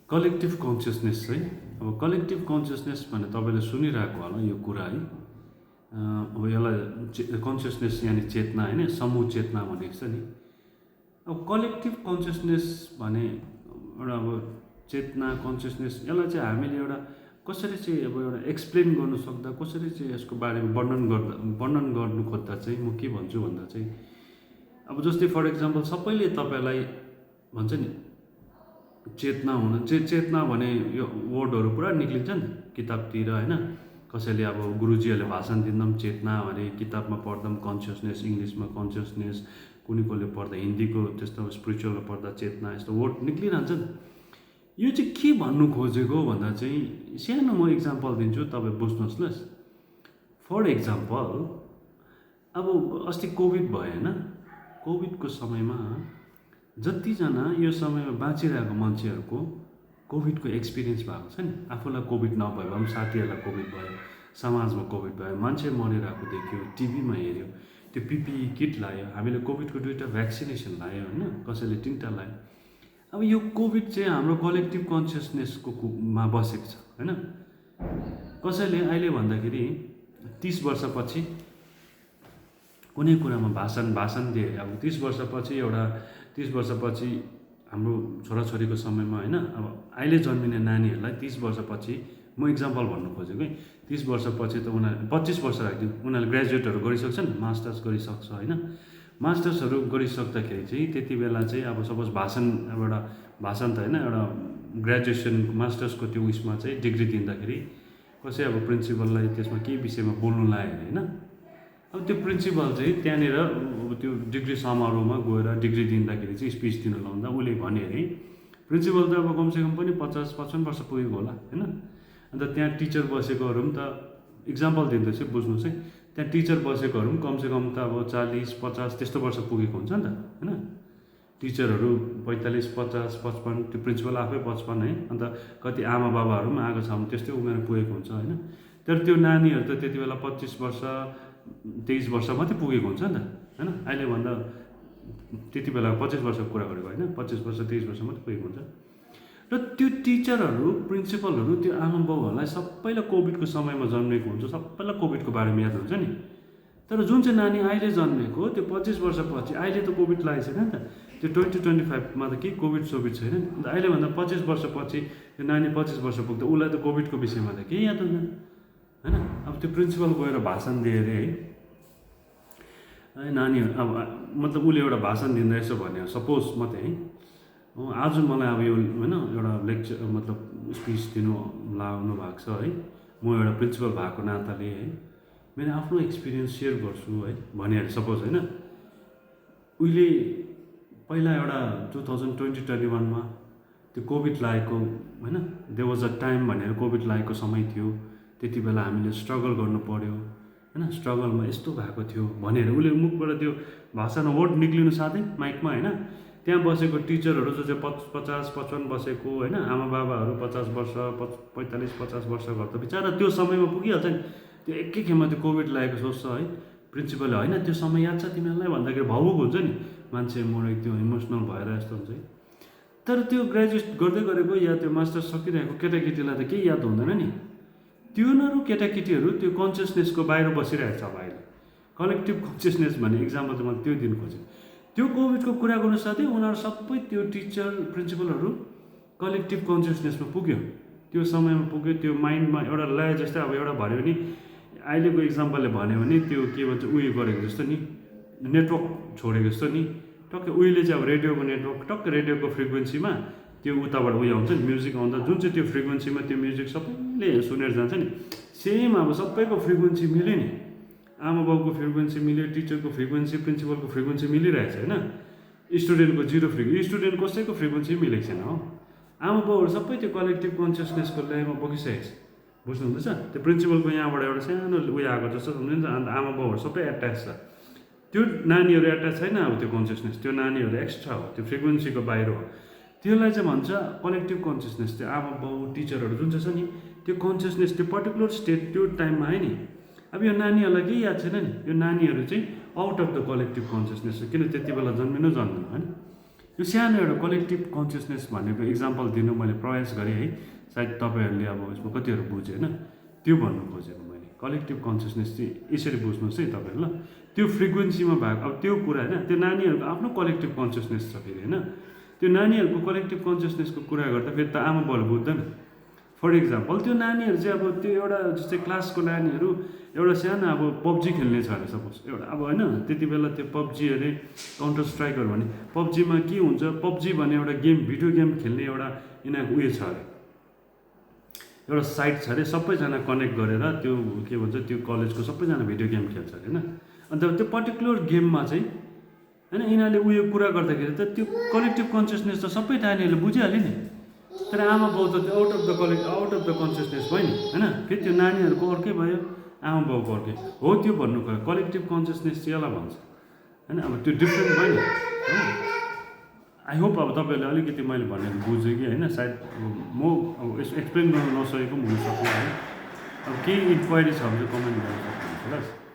Collective consciousness चाहिँ अब collective consciousness भने तपाईँले सुनिरहेको होला यो कुरा है। अब यसलाई कन्सियसनेस यानि चेतना होइन, समूह चेतना भनेको छ नि। अब कलेक्टिभ कन्सियसनेस भने एउटा अब चेतना कन्सियसनेस यसलाई चाहिँ हामीले एउटा कसरी चाहिँ अब एउटा एक्सप्लेन गर्नु सक्दा, कसरी चाहिँ यसको बारेमा वर्णन गर्नु खोज्दा चाहिँ म के भन्छु भन्दा चाहिँ अब जस्तै फर इक्जाम्पल सबैले तपाईँलाई भन्छ नि चेतना हुनु चेतना भने यो वर्डहरू पुरा निक्लिन्छ नि किताबतिर होइन। कसैले अब गुरुजीहरूले भाषण दिँदा पनि चेतना भने, किताबमा पढ्दा पनि कन्सियसनेस, इङ्ग्लिसमा कन्सियसनेस, कुनै कसले पढ्दा हिन्दीको त्यस्तो स्पिरिचुअलमा पढ्दा चेतना, यस्तो वर्ड निक्लिरहन्छ नि। यो चाहिँ के भन्नु खोजेको भन्दा चाहिँ सानो म इक्जाम्पल दिन्छु, तपाईँ बुझ्नुहोस् ल। फर इक्जाम्पल अब अस्ति कोभिड भयो होइन। कोभिडको समयमा जतिजना यो समयमा बाँचिरहेको मान्छेहरूको कोभिडको एक्सपिरियन्स भएको छ नि, आफूलाई कोभिड नभए पनि साथीहरूलाई कोभिड भयो, समाजमा कोभिड भयो, मान्छे मरिरहेको देख्यो, टिभीमा हेऱ्यो, त्यो पिपिई किट लायो, हामीले कोभिडको 2टा भ्याक्सिनेसन लायो होइन, कसैले 3टा लायो। अब यो कोभिड चाहिँ हाम्रो कलेक्टिभ कन्सियसनेसको मा बसेको छ होइन। कसैले अहिले भन्दाखेरि 30 वर्षपछि कुनै कुरामा भाषण दिए, अब 30 वर्षपछि हाम्रो छोराछोरीको समयमा होइन, अब अहिले जन्मिने नानीहरूलाई 30 वर्षपछि म इक्जाम्पल भन्नु खोजेको है। 30 वर्षपछि त उनीहरू 25 वर्ष राखिदिउँ, उनीहरूले ग्रेजुएटहरू गरिसक्छन्, मास्टर्स गरिसक्छ होइन। मास्टर्सहरू गरिसक्दाखेरि चाहिँ त्यति बेला चाहिँ अब सपोज भाषण अब एउटा भाषण त होइन, एउटा ग्रेजुएसन मास्टर्सको त्यो उयसमा चाहिँ डिग्री दिँदाखेरि कसै अब प्रिन्सिपललाई त्यसमा केही विषयमा बोल्नु लाग्यो अरे होइन। अब त्यो प्रिन्सिपल चाहिँ त्यहाँनिर त्यो डिग्री समारोहमा गएर डिग्री दिँदाखेरि चाहिँ स्पिच दिनु लाउँदा उसले भने अरे प्रिन्सिपल त अब कमसेकम पनि 50-55 वर्ष पुगेको होला होइन। अन्त त्यहाँ टिचर बसेकोहरू पनि त इक्जाम्पल दिँदैछु बुझ्नुहोस् है, त्यहाँ टिचर बसेकोहरू पनि कमसेकम त अब 40-50 त्यस्तो वर्ष पुगेको हुन्छ नि त होइन। टिचरहरू 45-50-55, त्यो प्रिन्सिपल आफै 55 है। अन्त कति आमा बाबाहरू पनि आएको छ भने त्यस्तै उमेर पुगेको हुन्छ होइन। तर त्यो नानीहरू त त्यति बेला 25 वर्ष 23 वर्ष मात्रै पुगेको हुन्छ नि त होइन। अहिलेभन्दा त्यति बेला 25 वर्षको कुरा गरेको होइन, 25 वर्ष 23 वर्ष मात्रै पुगेको हुन्छ। र त्यो टिचरहरू प्रिन्सिपलहरू त्यो आमा बाउहरूलाई सबैलाई कोभिडको समयमा जन्मेको हुन्छ, सबैलाई कोभिडको बारेमा याद हुन्छ नि। तर जुन चाहिँ नानी अहिले जन्मेको त्यो 25 वर्षपछि, अहिले त कोभिड लागेको छैन नि त, त्यो 2025मा त केही कोभिड छैन नि। अन्त अहिलेभन्दा 25 वर्षपछि त्यो नानी 25 वर्ष पुग्दा उसलाई त कोभिडको विषयमा त केही याद हुँदैन होइन। अब त्यो प्रिन्सिपल गएर भाषण दिए अरे है नानीहरू, अब मतलब उसले एउटा भाषण दिँदा यसो भन्यो सपोज मात्रै है, आज मलाई अब यो होइन एउटा लेक्चर मतलब स्पिच दिनु लाउनु भएको छ है, म एउटा प्रिन्सिपल भएको नाताले है मेरो आफ्नो एक्सपिरियन्स सेयर गर्छु है भने अरे सपोज होइन। उहिले पहिला एउटा 2020-21मा त्यो कोभिड लागेको होइन, दे वाज अ टाइम भनेर कोभिड लागेको समय थियो, त्यति बेला हामीले स्ट्रगल गर्नु पर्यो होइन, स्ट्रगलमा यस्तो भएको थियो भनेर उसले मुखबाट त्यो भाषामा वर्ड निक्लिनु साथै माइकमा होइन। त्यहाँ बसेको टिचरहरू जो चाहिँ 50-55 बसेको होइन, आमा बाबाहरू 50 वर्ष 45-50 वर्ष घर त बिचरा त्यो समयमा पुगिहाल्छ नि। त्यो एकैखेपमा त्यो कोभिड लागेको सोच्छ है प्रिन्सिपलले, होइन त्यो समय याद छ तिमीहरूलाई भन्दाखेरि भावुक हुन्छ नि मान्छे, मोड त्यो इमोसनल भएर यस्तो हुन्छ है। तर त्यो ग्रेजुएट गर्दै गरेको या त्यो मास्टर्स सकिरहेको केटाकेटीलाई त केही याद हुँदैन नि। त्योनीहरू केटाकेटीहरू त्यो कन्सियसनेसको बाहिर बसिरहेको छ अब अहिले। कलेक्टिभ कन्सियसनेस भन्ने इक्जाम्पल चाहिँ मैले त्यो दिन खोजेँ। त्यो कोभिडको कुरा गर्नु साथै उनीहरू सबै त्यो टिचर प्रिन्सिपलहरू कलेक्टिभ कन्सियसनेसमा पुग्यो, त्यो समयमा पुग्यो। त्यो माइन्डमा एउटा लय जस्तै अब एउटा भन्यो भने अहिलेको इक्जाम्पलले भन्यो भने त्यो के भन्छ उयो गरेको जस्तो नि, नेटवर्क छोडेको जस्तो नि। टक्कै उहिले चाहिँ अब रेडियोको नेटवर्क टक्कै रेडियोको फ्रिक्वेन्सीमा त्यो उताबाट उयो आउँछ नि म्युजिक आउँदा, जुन चाहिँ त्यो फ्रिक्वेन्सीमा त्यो म्युजिक सबैले सुनेर जान्छ नि, सेम अब सबैको फ्रिक्वेन्सी मिल्यो नि, आमा बाउको फ्रिक्वेन्सी मिल्यो, टिचरको फ्रिक्वेन्सी, प्रिन्सिपलको फ्रिक्वेन्सी मिलिरहेको छ होइन। स्टुडेन्टको जिरो स्टुडेन्ट कसैको फ्रिक्वेन्सी मिलेको छैन हो। आमा बाउहरू सबै त्यो कलेक्टिभ कन्सियसनेसको ल्याइमा बगिसकेको छ, बुझ्नुहुँदैछ। त्यो प्रिन्सिपलको यहाँबाट एउटा सानो उयो आएको जस्तो सम्झिन्छ। अन्त आमा बाउहरू सबै एट्याच छ, त्यो नानीहरू एट्याच छैन। अब त्यो कन्सियसनेस त्यो नानीहरू एक्स्ट्रा हो, त्यो फ्रिक्वेन्सीको बाहिर हो। त्यसलाई चाहिँ भन्छ कलेक्टिभ कन्सियसनेस। त्यो आमा बाउ टिचरहरू जुन चाहिँ छ नि त्यो कन्सियसनेस त्यो पर्टिकुलर स्टेट त्यो टाइममा आयो नि। अब यो नानीहरूलाई केही याद छैन नि, यो नानीहरू चाहिँ out of the collective consciousness हो, किन त्यति बेला जन्मिनु होइन। यो सानो एउटा कलेक्टिभ कन्सियसनेस भनेको इक्जाम्पल दिनु मैले प्रयास गरेँ है, सायद तपाईँहरूले अब यसमा कतिहरू बुझ्यो होइन, त्यो भन्नु खोजेको मैले। कलेक्टिभ कन्सियसनेस चाहिँ यसरी बुझ्नुहोस् है तपाईँहरू ल, त्यो फ्रिक्वेन्सीमा भएको अब त्यो कुरा होइन, त्यो नानीहरूको आफ्नो कलेक्टिभ कन्सियसनेस छ फेरि होइन, त्यो नानीहरूको कलेक्टिभ कन्सियसनेसको कुरा गर्दा फेरि त आमा बाउले बुझ्दैन। फर इक्जाम्पल त्यो नानीहरू चाहिँ अब त्यो एउटा जस्तै क्लासको नानीहरू एउटा सानो अब पब्जी खेल्ने छ अरे सपोज एउटा अब होइन, त्यति बेला त्यो पब्जी अरे काउन्टर स्ट्राइकहरू भने पब्जीमा के हुन्छ, पब्जी भन्ने एउटा गेम भिडियो गेम खेल्ने एउटा यिनीहरूको उयो छ अरे, एउटा साइट छ अरे, सबैजना कनेक्ट गरेर त्यो के भन्छ त्यो कलेजको सबैजना भिडियो गेम खेल्छ अरे होइन। अन्त त्यो पर्टिकुलर गेममा चाहिँ होइन यिनीहरूले उयो कुरा गर्दाखेरि त त्यो कलेक्टिभ कन्सियसनेस त सबै नानीहरूले बुझिहाल्यो नि, तर आमा बाउ त त्यो आउट अफ द कन्सियसनेस भयो नि होइन, फेरि त्यो नानीहरूको अर्कै भयो, आमा बाउको अर्कै हो, त्यो भन्नु गयो कलेक्टिभ कन्सियसनेस चाहिँ यसलाई भन्छ होइन। अब त्यो डिफ्रेन्ट भयो नि हो। आई होप अब तपाईँहरूले अलिकति मैले भनेको बुझेँ कि होइन, सायद म अब यसो एक्सप्लेन गर्न नसकेको पनि हुनसक्यो होइन। अब केही इन्क्वायरी छ भने चाहिँ कमेन्ट गर्न सक्नुहुन्छ ल।